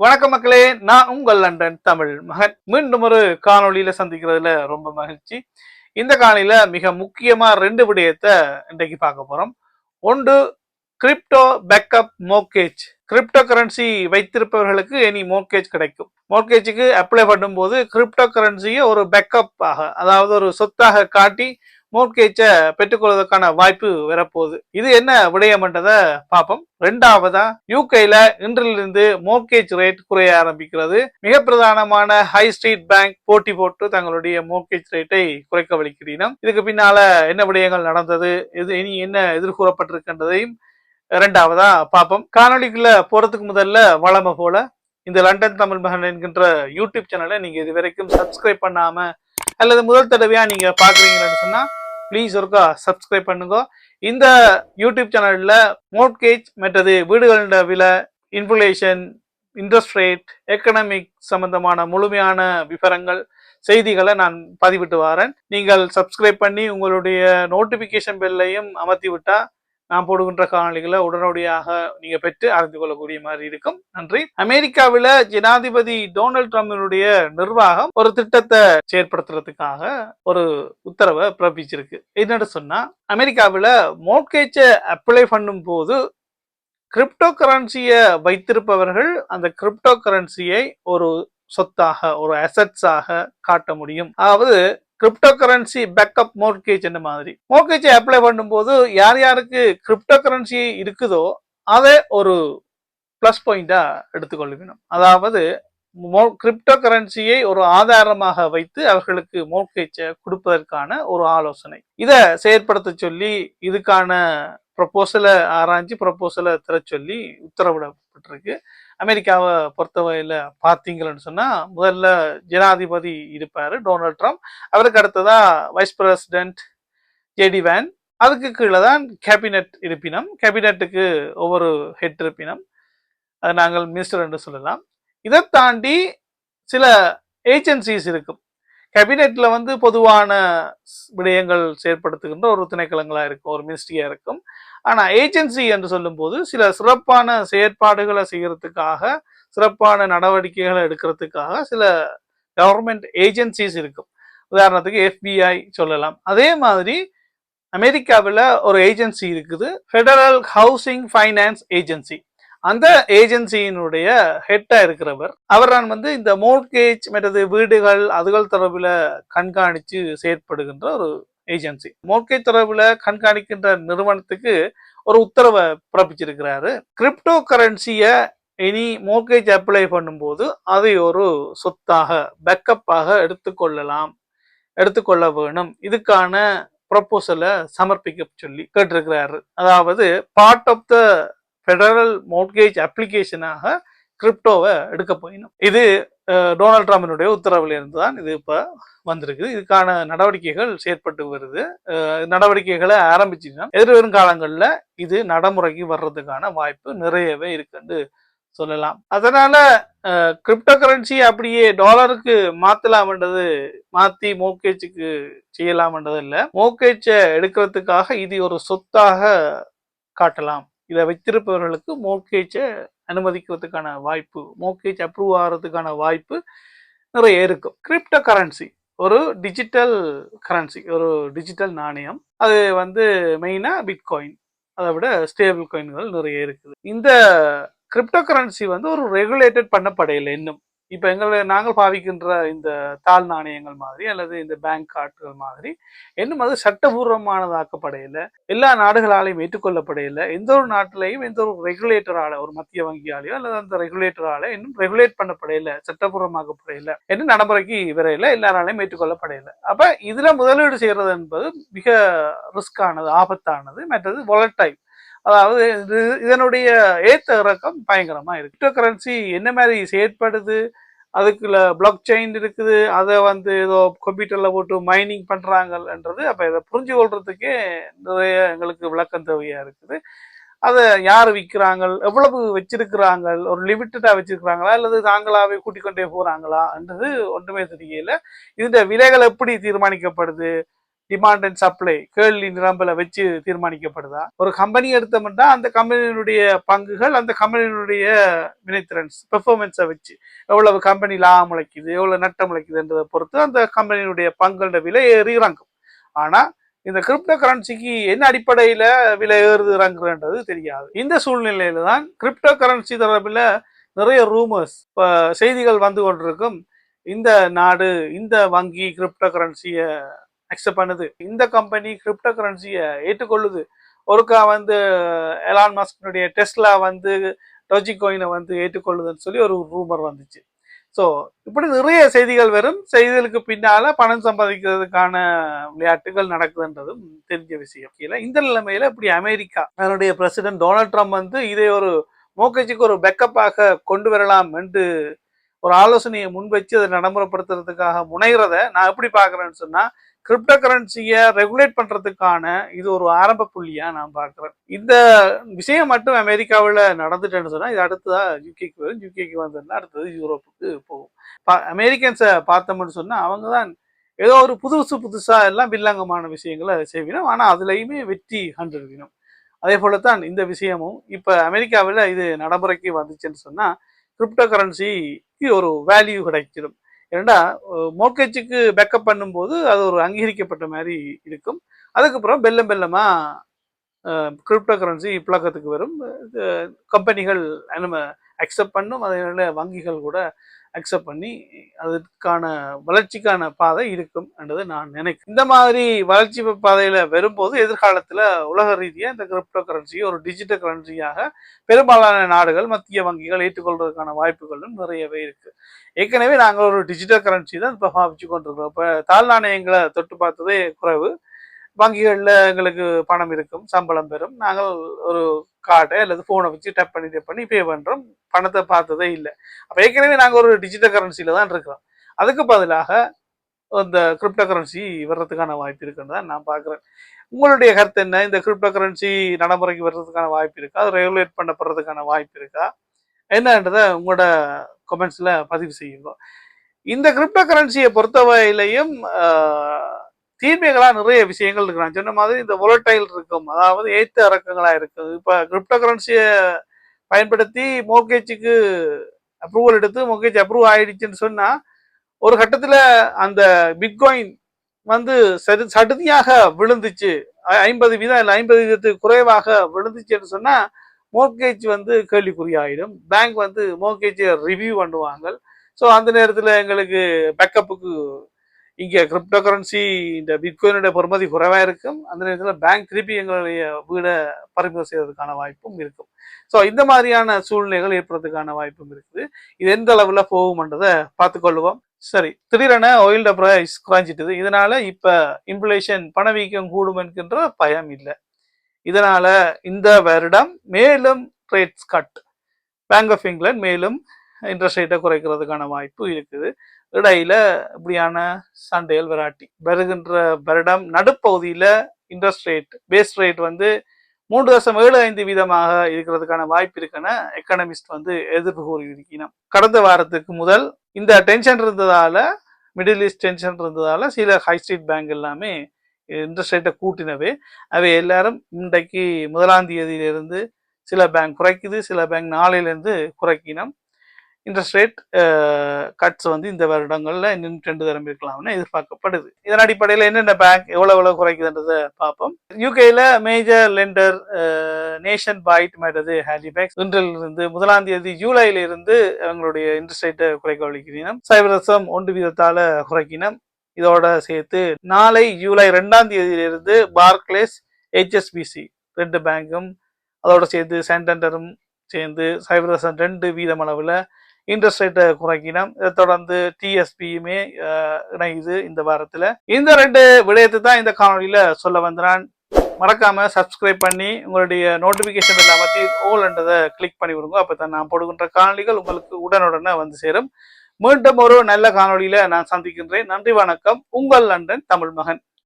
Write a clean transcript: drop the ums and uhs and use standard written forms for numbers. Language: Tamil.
வணக்கம் மக்களே, நான் உங்கள் லண்டன் தமிழ் மகன். மீண்டும் ஒரு காணொலியில சந்திக்கிறதுல ரொம்ப மகிழ்ச்சி. இந்த காணொலியில மிக முக்கியமா 2 விடயத்தை இன்றைக்கு பார்க்க போறோம். ஒன்று, crypto backed mortgage. Crypto currency வைத்திருப்பவர்களுக்கு இனி மோர்கேஜ் கிடைக்கும். மோர்கேஜுக்கு அப்ளை பண்ணும்போது கிரிப்டோ கரன்சியை ஒரு பேக்கப் ஆக, அதாவது ஒரு சொத்தாக காட்டி மோர்கேஜை பெற்றுக்கொள்வதற்கான வாய்ப்பு வரப்போகுது. இது என்ன விடயம்ன்றதை பார்ப்போம். ரெண்டாவதா, யூகேல இன்றிலிருந்து மோர்கேஜ் ரேட் குறைய ஆரம்பிக்கிறது. மிக பிரதானமான ஹை ஸ்ட்ரீட் பேங்க் போட்டி போட்டு தங்களுடைய மோர்கேஜ் ரேட்டை குறைக்க வலிக்கிறீனம். இதுக்கு பின்னால என்ன விடயங்கள் நடந்தது, இது இனி என்ன எதிர்கூறப்பட்டிருக்கின்றதையும் இரண்டாவதா பார்ப்போம். காணொலிக்குள்ள போறதுக்கு முதல்ல வளமை போல இந்த லண்டன் தமிழ் மகன் என்கின்ற யூடியூப் சேனலை நீங்க இது வரைக்கும் சப்ஸ்கிரைப் பண்ணாம அல்லது முதல் தடவையா நீங்க பாக்குறீங்கன்னு சொன்னா ப்ளீஸ் ஒருக்கா சப்ஸ்கிரைப் பண்ணுங்க. இந்த யூடியூப் சேனல்ல மோர்கேஜ் மற்றது வீடுகளோட விலை, இன்ஃப்ளேஷன், இன்ட்ரெஸ்ட் ரேட், எக்கனாமிக் சம்பந்தமான முழுமையான விவரங்கள், செய்திகளை நான் பதிவிட்டு வரேன். நீங்கள் சப்ஸ்கிரைப் பண்ணி உங்களுடைய நோட்டிபிகேஷன் பெல்லையும் அமர்த்தி விட்டா நான் போடுகின்ற காணொலிகளை உடனடியாக நீங்க பெற்று அறிந்து கொள்ளக்கூடிய மாதிரி இருக்கும். நன்றி. அமெரிக்காவில் ஜனாதிபதி டொனால்ட் ட்ரம்பினுடைய நிர்வாகம் ஒரு திட்டத்தை செயற்படுத்துறதுக்காக ஒரு உத்தரவை பிறப்பிச்சிருக்கு. என்னன்னு சொன்னா, அமெரிக்காவில் மோர்கேஜை அப்ளை பண்ணும் போது கிரிப்டோ கரன்சியை வைத்திருப்பவர்கள் அந்த கிரிப்டோ கரன்சியை ஒரு சொத்தாக, ஒரு அசட்ஸாக காட்ட முடியும். அதாவது கிரிப்டோ கரன்சி பேக்கப் மோர்கேஜ் என்ற மாதிரி மோர்கேஜை அப்ளை பண்ணும்போது யார் யாருக்கு கிரிப்டோ கரன்சி இருக்குதோ அதை ஒரு பிளஸ் பாயிண்டா எடுத்துக்கொள்ளணும். அதாவது கிரிப்டோ கரன்சியை ஒரு ஆதாரமாக வைத்து அவர்களுக்கு மோர்கேஜை கொடுப்பதற்கான ஒரு ஆலோசனை. இதை செயற்படுத்த சொல்லி இதுக்கான ப்ரொபோசலை ஆராய்ச்சி ப்ரொபோசலை தர சொல்லி உத்தரவிடப்பட்டிருக்கு. அமெரிக்காவை பொறுத்தவரையில பார்த்தீங்கன்னு சொன்னா, முதல்ல ஜனாதிபதி இருப்பாரு டொனால்ட் ட்ரம்ப், அவருக்கு அடுத்ததா வைஸ் பிரசிடென்ட் ஜேடி வேன், அதுக்கு கீழே தான் கேபினெட் இருப்பினம். கேபினெட்டுக்கு ஒவ்வொரு ஹெட் இருப்பினம், அது நாங்கள் மினிஸ்டர் என்று சொல்லலாம். இதை தாண்டி சில ஏஜென்சிஸ் இருக்கும். கேபினெட்ல பொதுவான விடயங்கள் செயற்படுத்துகின்ற ஒரு திணைக்களங்களா இருக்கும், ஒரு மினிஸ்ட்ரியா இருக்கும். ஆனா ஏஜென்சி என்று சொல்லும் போது சில சிறப்பான செயற்பாடுகளை செய்யறதுக்காக, சிறப்பான நடவடிக்கைகளை எடுக்கிறதுக்காக சில கவர்மெண்ட் ஏஜென்சிஸ் இருக்கும். உதாரணத்துக்கு FBI சொல்லலாம். அதே மாதிரி அமெரிக்காவில் ஒரு ஏஜென்சி இருக்குது, ஃபெடரல் ஹவுசிங் ஃபைனான்ஸ் ஏஜென்சி. அந்த ஏஜென்சியினுடைய ஹெட்டா இருக்கிறவர் அவர் தான் இந்த மோர்கேஜ் மற்றது வீடுகள் அதுகள் தொடர்பில் கண்காணித்து செயற்படுகின்ற ஒரு ஏஜென்சி. மோர்கேஜ் தொடர்பில் கண்காணிக்கின்ற நிறுவனத்துக்கு ஒரு உத்தரவை பிறப்பிச்சிருக்கிறாரு. கிரிப்டோ கரன்சியை இனி மோர்கேஜ் அப்ளை பண்ணும்போது அதை ஒரு சொத்தாக, பேக்கப்பாக எடுத்துக்கொள்ள வேணும். இதுக்கான ப்ரொபோசலை சமர்ப்பிக்க சொல்லி கேட்டிருக்கிறாரு. அதாவது part of the federal mortgage அப்ளிகேஷனாக கிரிப்டோவை எடுக்க போயிடும். இது டொனால்ட் ட்ரம்பினுடைய உத்தரவில் இருந்து தான் இது இப்போ வந்திருக்குது. இதுக்கான நடவடிக்கைகள் செயற்பட்டு வருது. நடவடிக்கைகளை ஆரம்பிச்சுன்னா எதிர்வரும் காலங்களில் இது நடைமுறைக்கு வர்றதுக்கான வாய்ப்பு நிறையவே இருக்குன்னு சொல்லலாம். அதனால கிரிப்டோ கரன்சி அப்படியே டாலருக்கு மாத்தி மோர்கேஜுக்கு செய்யலாம்ன்றது இல்லை. மோர்கேஜை எடுக்கிறதுக்காக இது ஒரு சொத்தாக காட்டலாம். இதை வைத்திருப்பவர்களுக்கு மோர்கேஜை அனுமதிக்கிறதுக்கான வாய்ப்பு, மோர்கேஜ் அப்ரூவ் ஆகிறதுக்கான வாய்ப்பு நிறைய இருக்கும். கிரிப்டோ கரன்சி ஒரு டிஜிட்டல் கரன்சி, ஒரு டிஜிட்டல் நாணயம். அது மெயினா பிட்காயின், அதை விட ஸ்டேபிள் காயின்கள் நிறைய இருக்குது. இந்த கிரிப்டோ கரன்சி ஒரு ரெகுலேட்டட் பண்ணப்படையில இன்னும். இப்ப நாங்கள் பாவிக்கின்ற இந்த தாள் நாணயங்கள் மாதிரி அல்லது இந்த பேங்க் கார்டுகள் மாதிரி இன்னும் அது சட்டபூர்வமானதாக்கப்படையில, எல்லா நாடுகளாலையும் ஏற்றுக்கொள்ளப்படையில, எந்த ஒரு நாட்டிலையும் எந்த ஒரு ரெகுலேட்டரால, ஒரு மத்திய வங்கியாலேயோ அல்லது அந்த ரெகுலேட்டரால இன்னும் ரெகுலேட் பண்ணப்படையில, சட்டபூர்வமாக்கப்படையில, இன்னும் நடைமுறைக்கு வரையில எல்லாராலையும் ஏற்றுக்கொள்ளப்படையில. அப்ப இதுல முதலீடு செய்யறது என்பது மிக ரிஸ்கானது, ஆபத்தானது, மற்றது வாலடைல். அதாவது இதனுடைய ஏத்த இறக்கம் பயங்கரமா இருக்கு. கிரிப்டோ கரன்சி என்ன மாதிரி செயற்படுது, அதுக்குள்ள பிளாக் செயின் இருக்குது, அதை ஏதோ கம்ப்யூட்டர்ல போட்டு மைனிங் பண்றாங்கன்றது. அப்ப இதை புரிஞ்சு கொள்றதுக்கே நிறைய எங்களுக்கு விளக்கம் தேவையா இருக்குது. அதை யார் விற்கிறாங்க, எவ்வளவு வச்சிருக்கிறாங்க, ஒரு லிமிட்டடா வச்சிருக்கிறாங்களா அல்லது தாங்களாவே கூட்டிக் கொண்டே போறாங்களா என்றது ஒன்றுமே தெரியல. இந்த விலைகள் எப்படி தீர்மானிக்கப்படுது, டிமாண்ட் அண்ட் சப்ளை கேள்வி நிரம்பல வச்சு தீர்மானிக்கப்படுதா? ஒரு கம்பெனி எடுத்தோம்னா அந்த கம்பெனியினுடைய பங்குகள் அந்த கம்பெனியினுடைய வினைத்திறன்ஸ் பெர்ஃபார்மன்ஸை வச்சு எவ்வளவு கம்பெனி லாபம் முளைக்குது எவ்வளவு நட்டம் முளைக்குதுன்றதை பொறுத்து அந்த கம்பெனியினுடைய பங்குகளோட விலை ஏறி இறங்கும். ஆனா இந்த கிரிப்டோ கரன்சிக்கு என்ன அடிப்படையில விலை ஏறுது இறங்குறது தெரியாது. இந்த சூழ்நிலையில தான் கிரிப்டோ கரன்சி தொடர்பில் நிறைய ரூமர்ஸ் செய்திகள் வந்து கொண்டிருக்கும். இந்த நாடு இந்த வங்கி கிரிப்டோ கரன்சியை அக்செப்ட் பண்ணுது, இந்த கம்பெனி கிரிப்டோ கரன்சியை ஏற்றுக்கொள்ளுது, ஒருக்கா வந்து எலான் மஸ்கினுடைய டெஸ்லா வந்து டோஜி கோயினை வந்து ஏற்றுக்கொள்ளுதுன்னு சொல்லி ஒரு ரூமர் வந்துச்சு. ஸோ இப்படி நிறைய செய்திகள் வரும். செய்திகளுக்கு பின்னால பணம் சம்பாதிக்கிறதுக்கான விளையாட்டுகள் நடக்குதுன்றதும் தெரிஞ்ச விஷயம். இந்த நிலைமையில இப்படி அமெரிக்கா அதனுடைய பிரசிடென்ட் டொனால்ட் ட்ரம்ப் வந்து இதை ஒரு மோக்கேஜுக்கு ஒரு பேக்கப்பாக கொண்டு வரலாம் என்று ஒரு ஆலோசனையை முன்வச்சு அதை நடைமுறைப்படுத்துறதுக்காக முனைகிறத நான் எப்படி பாக்குறேன்னு சொன்னா, கிரிப்டோ கரன்சியை ரெகுலேட் பண்றதுக்கான இது ஒரு ஆரம்ப புள்ளியா நான் பாக்குறேன். இந்த விஷயம் மட்டும் அமெரிக்காவில் நடந்துட்டேன்னு சொன்னா இது அடுத்ததா யூகேக்கு வரும். யூகேக்கு வந்ததுன்னா அடுத்தது யூரோப்புக்கு போகும். அமெரிக்கன்ஸை பார்த்தோம்னு சொன்னா அவங்க தான் ஏதோ ஒரு புதுசா எல்லாம் வில்லங்கமான விஷயங்களை செய்வினோம். ஆனா அதுலயுமே வெற்றி கண்டிருக்கணும். அதே போலத்தான் இந்த விஷயமும் இப்ப அமெரிக்காவில் இது நடைமுறைக்கு வந்துச்சுன்னு சொன்னா கிரிப்டோ கரன்சிக்கு ஒரு வேல்யூ கிடைச்சிடும். ஏன்னா மோர்கேஜுக்கு பேக்கப் பண்ணும்போது அது ஒரு அங்கீகரிக்கப்பட்ட மாதிரி இருக்கும். அதுக்கப்புறம் பெல்லமா கிரிப்டோ கரன்சி புழக்கத்துக்கு வரும். கம்பெனிகள் அக்செப்ட் பண்ணும், அதனால வங்கிகள் கூட அக்செப்ட் பண்ணி அதுக்கான வளர்ச்சிக்கான பாதை இருக்கும் என்றது நான் நினைக்கிறேன். இந்த மாதிரி வளர்ச்சி பாதையில வரும்போது எதிர்காலத்துல உலக ரீதியாக இந்த கிரிப்டோ கரன்சியை ஒரு டிஜிட்டல் கரன்சியாக பெரும்பாலான நாடுகள் மத்திய வங்கிகள் ஏற்றுக்கொள்வதற்கான வாய்ப்புகளும் நிறையவே இருக்கு. ஏற்கனவே நாங்கள் ஒரு டிஜிட்டல் கரன்சி தான் இப்போ பாவிச்சு கொண்டிருக்கிறோம். இப்போ தாழ் நாணயங்களை தொட்டு பார்த்ததே குறைவு. வங்கிகளில் எங்களுக்கு பணம் இருக்கும், சம்பளம் பெறும், நாங்கள் ஒரு கார்டை அல்லது ஃபோனை வச்சு டப் பண்ணி பே பண்ணுறோம், பணத்தை பார்த்ததே இல்லை. அப்போ ஏற்கனவே நாங்கள் ஒரு டிஜிட்டல் கரன்சியில் தான் இருக்கிறோம். அதுக்கு பதிலாக இந்த கிரிப்டோ கரன்சி வர்றதுக்கான வாய்ப்பு இருக்குன்னு தான் நான் பார்க்குறேன். உங்களுடைய கருத்து என்ன? இந்த கிரிப்டோ கரன்சி நடைமுறைக்கு வர்றதுக்கான வாய்ப்பு இருக்கா? அது ரெகுலேட் பண்ணப்படுறதுக்கான வாய்ப்பு இருக்கா? என்னன்றதை உங்களோட கமெண்ட்ஸில் பதிவு செய்யுங்க. இந்த கிரிப்டோ கரன்சியை பொறுத்தவரையிலையும் தீமைகளா நிறைய விஷயங்கள் இருக்கு. நான் சொன்ன மாதிரி இந்த volatile இருக்கும், அதாவது ஏற்ற இறக்கங்களா இருக்குது. இப்ப கிரிப்டோ கரன்சியை பயன்படுத்தி மோர்கேஜுக்கு அப்ரூவல் எடுத்து மோர்கேஜ் அப்ரூவ் ஆயிடுச்சுன்னு சொன்னா ஒரு கட்டத்துல அந்த பிட்காயின் வந்து சடுதியாக விழுந்துச்சு, 50 வீதம் இல்லை 50 வீதத்துக்கு குறைவாக விழுந்துச்சுன்னு சொன்னா மோர்கேஜ் வந்து கேள்விக்குறியாயிடும். பேங்க் வந்து மோர்கேஜை ரிவ்யூ பண்ணுவாங்க. ஸோ அந்த நேரத்தில் எங்களுக்கு பேக்கப்புக்கு இங்கே கிரிப்டோ கரன்சி இந்த பிட்காயினுடைய பொறுமதி குறைவாக இருக்கும். அந்த நேரத்தில் பேங்க் திருப்பி எங்களுடைய வீடை பறிமுதல் செய்வதற்கான வாய்ப்பும் இருக்கும். ஸோ இந்த மாதிரியான சூழ்நிலைகள் ஏற்படுறதுக்கான வாய்ப்பும் இருக்குது. இது எந்த அளவில் போகும்ன்றதை பார்த்துக்கொள்வோம். சரி, திடீரென ஆயில் பிரைஸ் குறைஞ்சிட்டுது. இதனால இப்ப இன்ஃப்ளேஷன் பணவீக்கம் கூடும் என்கின்ற பயம் இல்லை. இதனால இந்த வருடம் மேலும் rates cut, Bank of England மேலும் இன்ட்ரெஸ்ட் ரேட்டை குறைக்கிறதுக்கான வாய்ப்பு இருக்குது. இடையில இப்படியான சண்டைகள் விராட்டி வருகின்ற வருடம் நடுப்பகுதியில இன்ட்ரெஸ்ட் ரேட் பேஸ் ரேட் வந்து 3.75 வீதமாக இருக்கிறதுக்கான வாய்ப்பு இருக்குன்னு எக்கனாமிஸ்ட் வந்து எதிர்ப்பு கூறியிருக்கணும். கடந்த வாரத்துக்கு முதல் இந்த டென்ஷன் இருந்ததால, மிடில் ஈஸ்ட் டென்ஷன் இருந்ததால சில ஹை ஸ்ட்ரீட் பேங்க் எல்லாமே இன்ட்ரெஸ்ட் ரேட்டை கூட்டினவே. அவை எல்லாரும் இன்றைக்கு 1ஆம் தேதியிலிருந்து சில பேங்க் குறைக்குது, சில பேங்க் நாளையிலிருந்து குறைக்கணும். இன்ட்ரெஸ்ட் ரேட் கட்ஸ் வந்து இந்த வருடங்கள்ல இன்னும் 2 தரம் இருக்கலாம்னு எதிர்பார்க்கப்படுது. இதன் அடிப்படையில் என்னென்ன பேங்க் எவ்வளவு குறைக்குதுன்றதை பார்ப்போம். யூகேல மேஜர் லெண்டர் நேஷன் பைட் மற்றது ஹாலிபேக்ஸ் இன்றிலிருந்து 1ஆம் தேதி ஜூலையில இருந்து அவங்களுடைய இன்ட்ரெஸ்ட் ரேட்டை குறைக்க வலிக்கிறோம். சைவரசம் 1 வீதத்தால குறைக்கணும். இதோட சேர்த்து நாளை ஜூலை 2ஆம் தேதியிலிருந்து பார்க்லேஸ், HSBC 2 பேங்கும் அதோட சேர்த்து சாண்டண்டரும் சேர்ந்து சைவரசம் 2 வீதம் அளவில் இன்ட்ரெஸ்ட் ரேட்டை குறைக்கணும். இதை தொடர்ந்து டிஎஸ்பியுமே இணையுது இந்த வாரத்தில். இந்த 2 விடயத்தை தான் இந்த காணொலியில சொல்ல வந்தான். மறக்காம சப்ஸ்கிரைப் பண்ணி உங்களுடைய நோட்டிபிகேஷன் பெல் அமர்த்தி ஓல் என்றதை கிளிக் பண்ணி விடுங்க. அப்பதான் நான் போடுகின்ற காணொலிகள் உங்களுக்கு உடனுடனே வந்து சேரும். மீண்டும் ஒரு நல்ல காணொலியில நான் சந்திக்கின்றேன். நன்றி, வணக்கம். உங்கள் லண்டன் தமிழ் மகன்.